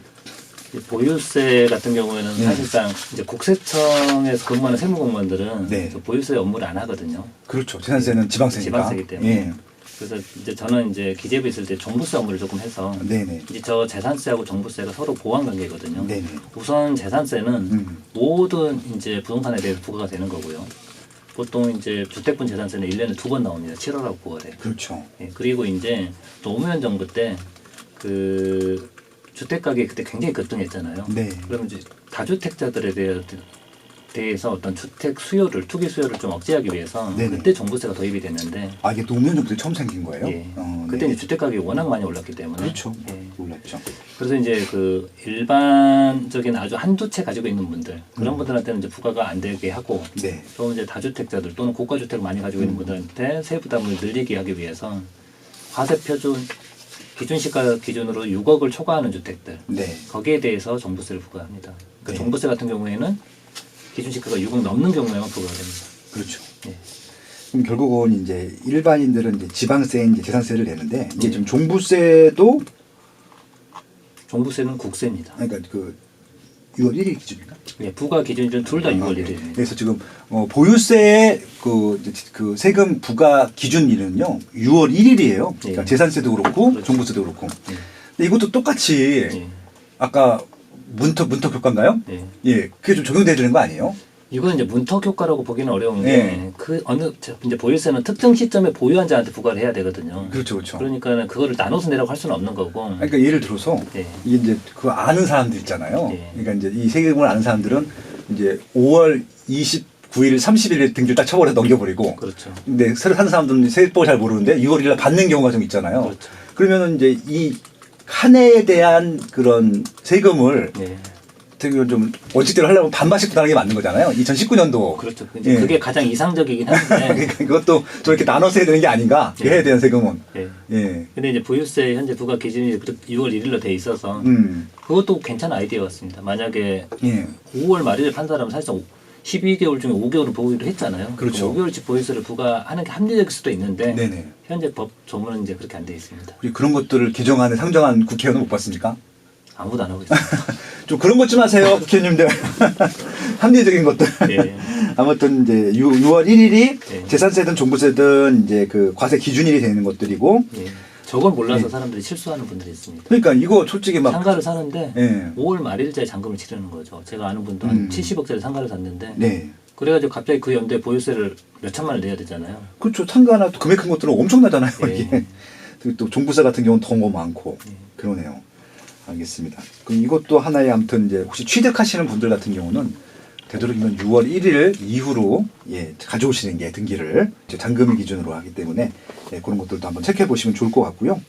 A: 보유세 같은 경우에는 사실상 이제 국세청에서 근무하는 세무공무원들은
B: 네.
A: 보유세 업무를 안 하거든요.
B: 그렇죠. 재산세는 지방세니까.
A: 지방세기 때문에.
B: 예.
A: 그래서 이제 저는 이제 기재부 있을 때 종부세 업무를 조금 해서
B: 네네.
A: 이제 저 재산세하고 종부세가 서로 보완 관계거든요.
B: 네네.
A: 우선 재산세는 모든 이제 부동산에 대해서 부과가 되는 거고요. 보통 이제 주택분 재산세는 1년에 2번 나옵니다. 7월하고 9월에.
B: 그렇죠.
A: 예, 그리고 이제 노무현 정부 때 그 주택 가격이 그때 굉장히 급등했잖아요.
B: 네.
A: 그러면 이제 다주택자들에 대해서 어떤 주택 수요를 투기 수요를 좀 억제하기 위해서
B: 네네.
A: 그때 종부세가 도입이 됐는데
B: 이게 노무현 정부 때 처음 생긴 거예요?
A: 예. 그때
B: 네.
A: 이제 주택 가격이 워낙 많이 올랐기 때문에
B: 그렇죠.
A: 예.
B: 몰랐죠.
A: 그래서 이제 그 일반적인 아주 한두 채 가지고 있는 분들 그런 분들한테는 이제 부과가 안 되게 하고
B: 네.
A: 또 이제 다주택자들 또는 고가 주택을 많이 가지고 있는 분들한테 세 부담을 늘리게 하기 위해서 과세 표준 기준 시가 기준으로 6억을 초과하는 주택들
B: 네.
A: 거기에 대해서 종부세를 부과합니다. 그러니까
B: 네.
A: 종부세 같은 경우에는 기준 시가가 6억 넘는 경우에만 부과가 됩니다.
B: 그렇죠.
A: 예.
B: 그럼 결국은 이제 일반인들은 이제 지방세, 이제 재산세를 내는데 이게
A: 네.
B: 좀 종부세도
A: 종부세는 국세입니다.
B: 그러니까 그 6월 1일 기준인가?
A: 예, 부과 기준은 둘 다 6월 1일입니다.
B: 그래서 지금 보유세의 그 세금 부과 기준일은요 6월 1일이에요. 그러니까
A: 예.
B: 재산세도 그렇고
A: 그렇죠.
B: 종부세도 그렇고.
A: 예.
B: 근데 이것도 똑같이
A: 예.
B: 아까 문턱 효과인가요?
A: 예.
B: 예, 그게 좀 적용돼야 되는 거 아니에요?
A: 이건 이제 문턱 효과라고 보기는 어려운 게
B: 예.
A: 그 어느 이제 보유세는 특정 시점에 보유한 자한테 부과를 해야 되거든요.
B: 그렇죠, 그렇죠.
A: 그러니까는 그거를 나눠서 내라고 할 수는 없는 거고.
B: 그러니까 예를 들어서
A: 예.
B: 이게 이제 그거 아는 사람들 있잖아요.
A: 예.
B: 그러니까 이제 이 세금을 아는 사람들은 이제 5월 29일, 30일에 등기를 딱 처벌해서 넘겨버리고.
A: 그렇죠.
B: 근데 새로 사는 사람들은 세법을 잘 모르는데 6월 1일 받는 경우가 좀 있잖아요.
A: 그렇죠.
B: 그러면은 이제 이 한 해에 대한 그런 세금을
A: 예.
B: 되게 좀 원칙대로 하려면 반반씩 부담하는 게 맞는 거잖아요. 2019년도.
A: 그렇죠. 이제
B: 예.
A: 그게 가장 이상적이긴 한데.
B: 그러니까 그것도 저렇게 나눠서 해야 되는 게 아닌가?
A: 예.
B: 해야 되는 세금은.
A: 예.
B: 예.
A: 근데 이제 보유세 현재 부과 기준이 6월 1일로 돼 있어서 그것도 괜찮은 아이디어였습니다. 만약에
B: 예.
A: 5월 말일에 판 사람은 사실상 12개월 중에 5개월은 보유를 했잖아요.
B: 그렇죠.
A: 5개월치 보유세를 부과하는 게 합리적일 수도 있는데
B: 네네.
A: 현재 법 조문은 이제 그렇게 안 돼 있습니다.
B: 우리 그런 것들을 개정안에 상정한 국회의원은 못 봤습니까?
A: 아무도 안 하고 있습니다.
B: 좀 그런 것 좀 하세요, 국회의원님들. 합리적인 것들.
A: 예.
B: 아무튼 이제 6월 1일이
A: 예.
B: 재산세든 종부세든 이제 그 과세 기준일이 되는 것들이고.
A: 예. 저걸 몰라서
B: 예.
A: 사람들이 실수하는 분들이 있습니다.
B: 그러니까 이거 솔직히 막
A: 상가를 사는데
B: 예.
A: 5월 말일자에 잔금을 치르는 거죠. 제가 아는 분도 한 70억짜리 상가를 샀는데
B: 네.
A: 그래가지고 갑자기 그 연도에 보유세를 몇 천만을 내야 되잖아요.
B: 그렇죠. 상가나 또 금액 큰 것들은 엄청나잖아요.
A: 예.
B: 이게. 그리고 또 종부세 같은 경우는 더 많고. 그러네요. 알겠습니다. 그럼 이것도 하나의 아무튼 이제 혹시 취득하시는 분들 같은 경우는 되도록이면 6월 1일 이후로 예, 가져오시는 게 등기를 이제 잔금일 기준으로 하기 때문에 예, 그런 것들도 한번 체크해 보시면 좋을 것 같고요.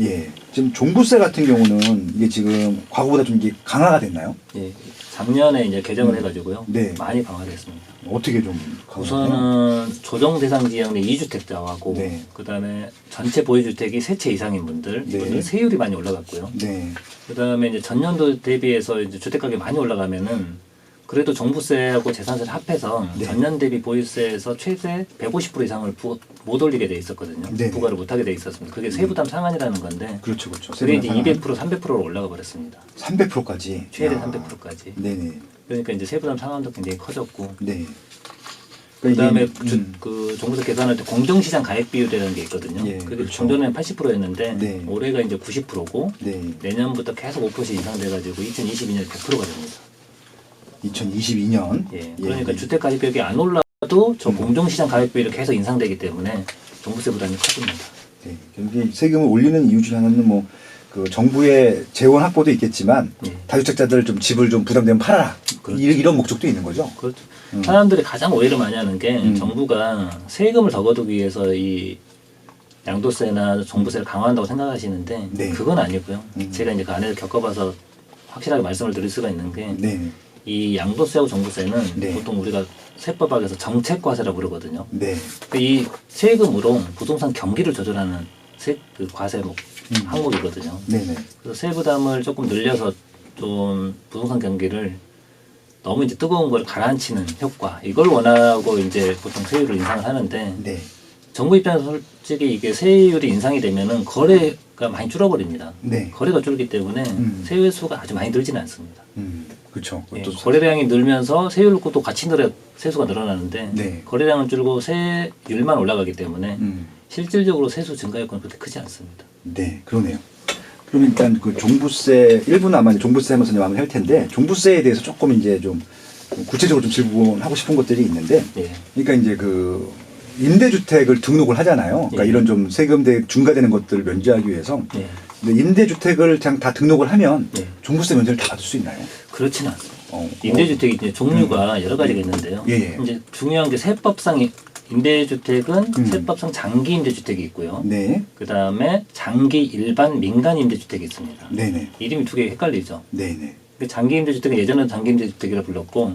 B: 예, 지금 종부세 같은 경우는 이게 지금 과거보다 좀 이게 강화가 됐나요?
A: 예. 작년에 이제 개정을 해가지고요.
B: 네.
A: 많이 강화됐습니다.
B: 어떻게 좀 강화됐나요?
A: 우선은 조정 대상 지역 내 2주택자하고
B: 네.
A: 그다음에 전체 보유주택이 세 채 이상인 분들
B: 네.
A: 이분들 세율이 많이 올라갔고요.
B: 네,
A: 그다음에 이제 전년도 대비해서 이제 주택 가격이 많이 올라가면은 그래도 종부세하고 재산세를 합해서
B: 네.
A: 전년 대비 보유세에서 최대 150% 이상을 못 올리게 돼 있었거든요.
B: 네네.
A: 부과를 못 하게 돼 있었습니다. 그게 세부담 상한이라는 건데
B: 그렇죠, 그렇죠.
A: 그게 이제 200% 300%로 올라가 버렸습니다.
B: 300%까지.
A: 최대 300%까지.
B: 네네.
A: 그러니까 이제 세부담 상한도 굉장히 커졌고
B: 네.
A: 그다음에
B: 이게,
A: 그 종부세 계산할 때 공정시장 가액 비율이라는 게 있거든요.
B: 예,
A: 그게
B: 그렇죠.
A: 전전에는 80%였는데
B: 네.
A: 올해가 이제 90%고
B: 네.
A: 내년부터 계속 5% 이상 돼가지고 2022년에 100%가 됩니다.
B: 2022년.
A: 예. 그러니까 주택 가격이 안 올라도 저 공정시장 가액 비율이 계속 인상되기 때문에 종부세 부담이 커집니다.
B: 네. 여기 세금을 올리는 이유 중에 하나는 뭐 그 정부의 재원 확보도 있겠지만
A: 예.
B: 다주택자들 좀 집을 좀 부담되면 팔아라.
A: 그렇죠.
B: 이런 목적도 있는 거죠.
A: 그렇죠. 사람들이 가장 오해를 많이 하는 게
B: 음.
A: 정부가 세금을 더 거두기 위해서 이 양도세나 종부세를 강화한다고 생각하시는데
B: 네.
A: 그건 아니고요. 제가 이제 그 안에서 겪어봐서 확실하게 말씀을 드릴 수가 있는 게 이
B: 네.
A: 양도세하고 종부세는
B: 네.
A: 보통 우리가 세법학에서 정책과세라고 부르거든요.
B: 네.
A: 그러니까 이 세금으로 부동산 경기를 조절하는 그 과세 항목이거든요.
B: 네네.
A: 그래서 세부담을 조금 늘려서 좀 부동산 경기를 너무 이제 뜨거운 걸 가라앉히는 효과 이걸 원하고 이제 보통 세율을 인상을 하는데
B: 네.
A: 정부 입장에서 솔직히 이게 세율이 인상이 되면은 거래가 많이 줄어버립니다.
B: 네.
A: 거래가 줄기 때문에 세율 수가 아주 많이 늘지는 않습니다.
B: 그렇죠.
A: 예, 거래량이 늘면서 세율도 같이 세수가 늘어나는데
B: 네.
A: 거래량은 줄고 세율만 올라가기 때문에 실질적으로 세수 증가 효과는 그렇게 크지 않습니다.
B: 네, 그러네요. 그럼 일단 그 종부세 일부는 아마 종부세 하면서 마무리 할 텐데 종부세에 대해서 조금 이제 좀 구체적으로 좀 질문하고 싶은 것들이 있는데,
A: 예.
B: 그러니까 이제 그 임대주택을 등록을 하잖아요. 그러니까
A: 예.
B: 이런 좀 세금 대 중과되는 것들을 면제하기 위해서.
A: 예.
B: 근데 임대주택을 그냥 다 등록을 하면
A: 예.
B: 종부세 면제를 다 받을 수 있나요?
A: 그렇지는 않습니다. 임대주택이 이제 종류가 여러 가지가 있는데요.
B: 예.
A: 이제 중요한 게 세법상 임대주택은 세법상 장기 임대주택이 있고요.
B: 네.
A: 그 다음에 장기 일반 민간 임대주택이 있습니다.
B: 네네.
A: 이름이 두 개 헷갈리죠.
B: 네네.
A: 그 장기 임대주택은 예전에는 장기 임대주택이라 불렀고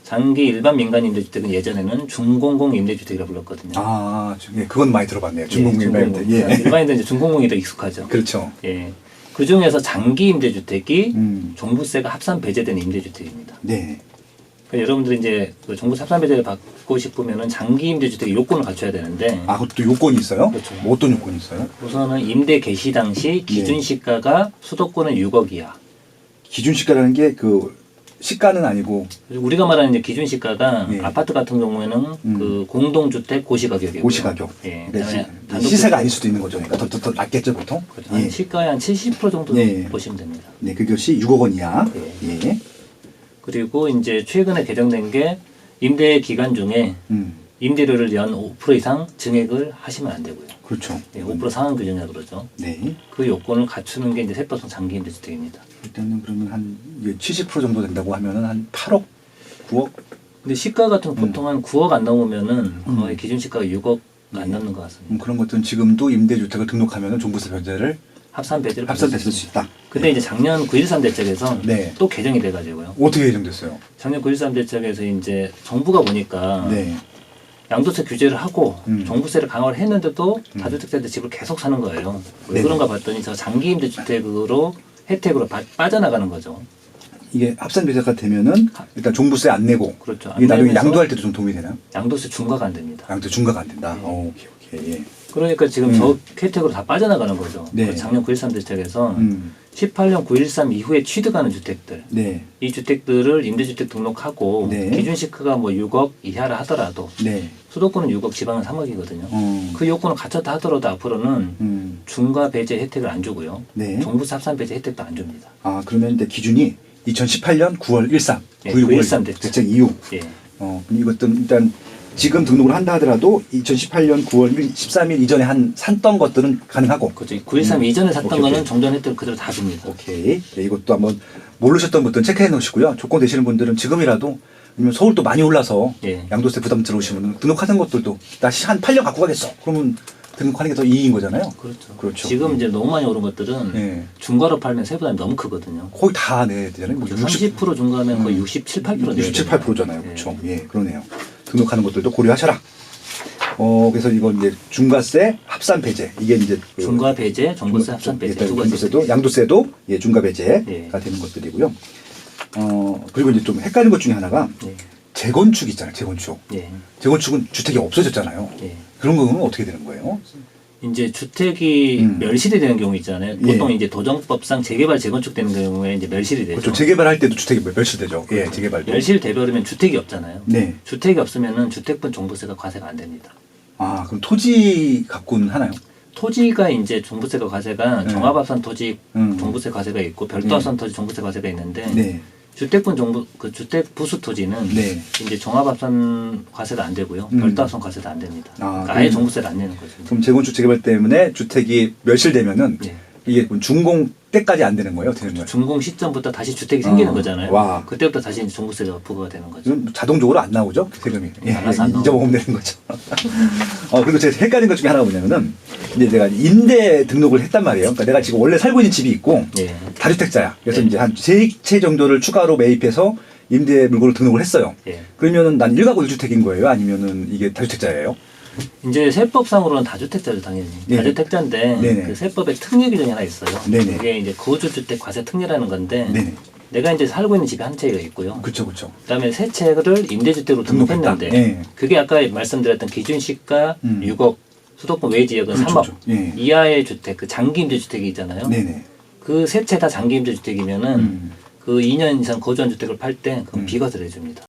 A: 장기 일반 민간 임대주택은 예전에는 중공공 임대주택이라 불렀거든요.
B: 아, 예, 그건 많이 들어봤네요. 중공공 임대주택. 예.
A: 일반인들은 이제 중공공이 더 익숙하죠.
B: 그렇죠.
A: 예. 그 중에서 장기 임대주택이
B: 음.
A: 종부세가 합산 배제된 임대주택입니다.
B: 네.
A: 그러니까 여러분들이 이제 그 종부세 합산 배제를 받고 싶으면은 장기 임대주택의 요건을 갖춰야 되는데
B: 아, 그것도 요건이 있어요?
A: 그렇죠.
B: 뭐 어떤 요건이 있어요?
A: 우선은 임대 개시 당시 기준 시가가 수도권은 6억 이하.
B: 기준 시가라는 게 그 시가는 아니고
A: 우리가 말하는 이제 기준 시가가
B: 예.
A: 아파트 같은 경우에는 그 공동주택 고시가격이고요.
B: 고시가격.
A: 예.
B: 그러니까
A: 단독
B: 시세가 아닐 수도 있는 거죠. 그러니까 더 낮겠죠 보통.
A: 그렇죠. 한 시가의 한 70% 정도
B: 예.
A: 보시면 됩니다.
B: 네, 그것이 6억 원 이하.
A: 예.
B: 예.
A: 그리고 이제 최근에 개정된 게 임대 기간 중에 임대료를 연 5% 이상 증액을 하시면 안 되고요.
B: 그렇죠.
A: 예, 5% 상한 규정이라고 그러죠.
B: 네.
A: 그 요건을 갖추는 게 이제 세법상 장기 임대주택입니다.
B: 일단은 그러면 한 70% 정도 된다고 하면은 한 8억, 9억.
A: 근데 시가 같은 거 보통 한 9억 안 넘으면은 거의 기준 시가가 6억 안 넘는 것 같습니다.
B: 그런 것들은 지금도 임대주택을 등록하면은 종부세 변제를
A: 합산 배제를
B: 합산됐을 수 있다.
A: 근데 이제 작년 9.13 대책에서
B: 네.
A: 또 개정이 돼가지고요.
B: 어떻게 예정됐어요?
A: 작년 9.13 대책에서 이제 정부가 보니까
B: 네.
A: 양도세 규제를 하고 종부세를 강화를 했는데도 다주택자들 집을 계속 사는 거예요. 왜
B: 네네.
A: 그런가 봤더니 저 장기 임대주택으로 혜택으로 빠져나가는 거죠.
B: 이게 합산 배제가 되면은 일단 종부세 안 내고
A: 그렇죠. 안
B: 이게 나중에
A: 내면서
B: 양도할 때도 좀 도움이 되나요?
A: 양도세 중과가 안 됩니다.
B: 양도 중과가 안 된다.
A: 네.
B: 오케이. 예.
A: 그러니까 지금 저 혜택으로 다 빠져나가는 거죠.
B: 네.
A: 그 작년 9.13 대책에서
B: 음.
A: 18년 9.13 이후에 취득하는 주택들
B: 네.
A: 이 주택들을 임대주택 등록하고
B: 네.
A: 기준 시가가 뭐 6억 이하라 하더라도
B: 네.
A: 수도권은 6억, 지방은 3억이거든요. 그 요건을 갖췄다 하더라도 앞으로는 중과 배제 혜택을 안 주고요.
B: 네.
A: 종부세 합산 배제 혜택도 안 줍니다.
B: 아, 그러면 이제 기준이 2018년 9월 13,
A: 예,
B: 9.13
A: 대책.
B: 대책 이후.
A: 예.
B: 이것들은 일단 지금 등록을 한다 하더라도 2018년 9월 13일 이전에 샀던 것들은 가능하고.
A: 그렇죠. 9.13 이전에 샀던
B: 오케이.
A: 거는 정전 혜택을 그대로 다 줍니다.
B: 오케이. 네, 이것도 한번 모르셨던 분들은 체크해 놓으시고요. 조건 되시는 분들은 지금이라도 아니면 서울 또 많이 올라서
A: 예.
B: 양도세 부담 들어오시면 등록하는 것들도 다시 한 8년 갖고 가겠어. 그러면 등록하는 게 더 이익인 거잖아요.
A: 그렇죠.
B: 그렇죠.
A: 지금 이제 너무 많이 오른 것들은
B: 예.
A: 중과로 팔면 세부담이 너무 크거든요.
B: 거의 다 내야 되잖아요. 뭐
A: 30% 중과면 거의 67, 8% 내야
B: 67,
A: 돼요.
B: 8%잖아요.
A: 예.
B: 그렇죠. 예, 그러네요. 등록하는 것들도 고려하셔라. 그래서 이건 이제 중과세 합산 배제. 이게 이제
A: 중과 배제, 종부세 합산 배제 두 가지.
B: 종부세도 양도세도 예, 중과 배제가
A: 예.
B: 되는 것들이고요. 그리고 이제 좀 헷갈리는 것 중에 하나가
A: 예.
B: 재건축 있잖아요. 재건축.
A: 예.
B: 재건축은 주택이 없어졌잖아요.
A: 예.
B: 그런 거는 어떻게 되는 거예요?
A: 이제 주택이 멸실이 되는 경우 있잖아요. 보통
B: 예.
A: 이제 도정법상 재개발 재건축 되는 경우에 이제 멸실이 되죠.
B: 그렇죠. 재개발할 때도 주택이 멸실되죠. 예, 재개발도.
A: 멸실되버리면 주택이 없잖아요.
B: 네.
A: 주택이 없으면은 주택분 종부세가 과세가 안 됩니다.
B: 아, 그럼 토지 갖고는 하나요?
A: 토지가 이제 종부세가 과세가
B: 네.
A: 종합합산 토지
B: 음.
A: 종부세 과세가 있고 별도합산 토지 종부세 과세가 있는데
B: 네.
A: 주택분 종부 그 주택 부수 토지는
B: 네.
A: 이제 종합합산 과세도 안 되고요. 별도합산 과세도 안 됩니다.
B: 아,
A: 그러니까 아예 종부세를 안 내는 거죠.
B: 그럼 재건축 재개발 때문에 주택이 멸실되면은
A: 예.
B: 이게 준공 때까지 안 되는 거예요? 어떻게 되는 거예요?
A: 준공 시점부터 다시 주택이 생기는 거잖아요.
B: 와.
A: 그때부터 다시 이제 종부세가 부과가 되는 거죠.
B: 이건 자동적으로 안 나오죠? 세금이.
A: 알아서 안
B: 잊어먹으면 되는 거죠. 그리고 제가 헷갈린 것 중에 하나가 뭐냐면은, 이제 내가 임대 등록을 했단 말이에요. 그러니까 내가 지금 원래 살고 있는 집이 있고,
A: 예.
B: 다주택자야. 그래서
A: 네.
B: 이제 한 3채 정도를 추가로 매입해서 임대 물건을 등록을 했어요.
A: 예.
B: 그러면은 난 1가구 1주택인 거예요? 아니면은 이게 다주택자예요?
A: 이제 세법상으로는 다주택자죠, 당연히.
B: 네네.
A: 다주택자인데
B: 네네.
A: 그 세법에 특례 규정이 하나 있어요.
B: 네네.
A: 그게 이제 거주주택 과세 특례라는 건데
B: 네네.
A: 내가 이제 살고 있는 집이 한 채가 있고요.
B: 그쵸, 그쵸.
A: 그다음에 세 채를 임대주택으로
B: 등록했다.
A: 등록했는데
B: 네.
A: 그게 아까 말씀드렸던 기준 시가 6억, 수도권 외 지역은
B: 그렇죠,
A: 3억
B: 그렇죠. 예.
A: 이하의 주택, 그 장기 임대주택이 있잖아요.
B: 네네.
A: 그 세 채 다 장기 임대주택이면은 그 2년 이상 거주한 주택을 팔 때 그건 비과세를 해줍니다.